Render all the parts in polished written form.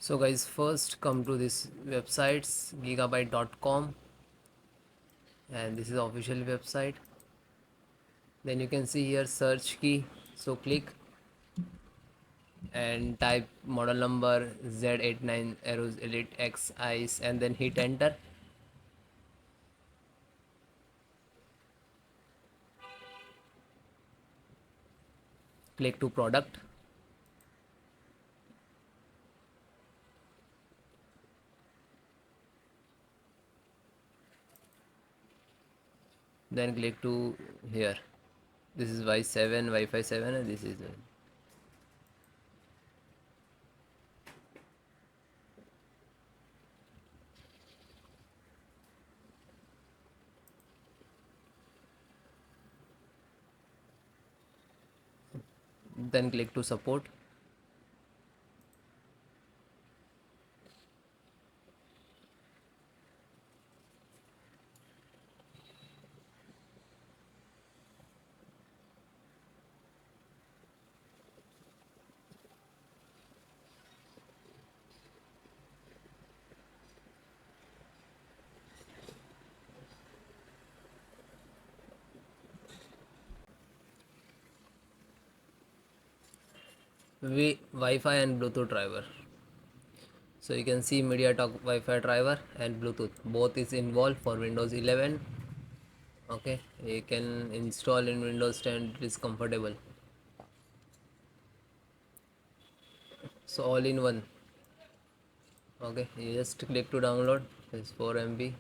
So guys, first come to this websites gigabyte.com, and this is the official website. Then you can see here search key, so click and type model number Z89 AORUS Elite X ICE and then hit enter. Click to product. Then click to here. This is Wi-Fi 7 and this is then click to support. Wi-Fi and Bluetooth driver. So you can see MediaTek Wi-Fi driver and Bluetooth both is involved for Windows 11. Okay, you can install in Windows 10, it is comfortable. So all in one. Okay, you just click to download. It's 4 MB. It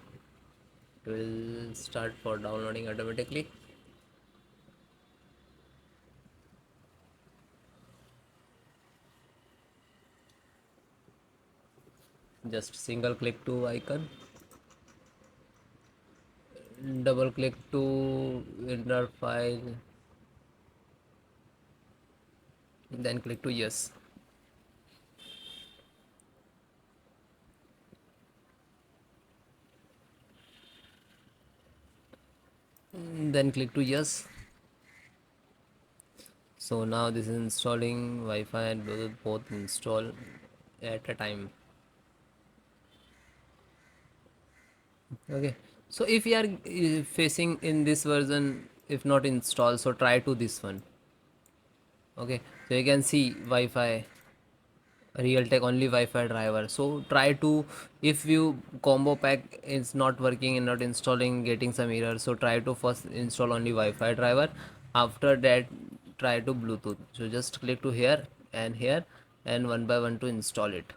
will start for downloading automatically. Just single click to icon, double click to enter file, then click to yes. Then click to yes. So now this is installing Wi-Fi and Bluetooth both install at a time. Okay, so if you are facing in this version, if not install, so try to this one. Okay, so you can see Wi-Fi Realtek only Wi-Fi driver. So try to, if you combo pack is not working and not installing, getting some error, so try to first install only Wi-Fi driver. After that try to Bluetooth. So just click to here and here and one by one to install it.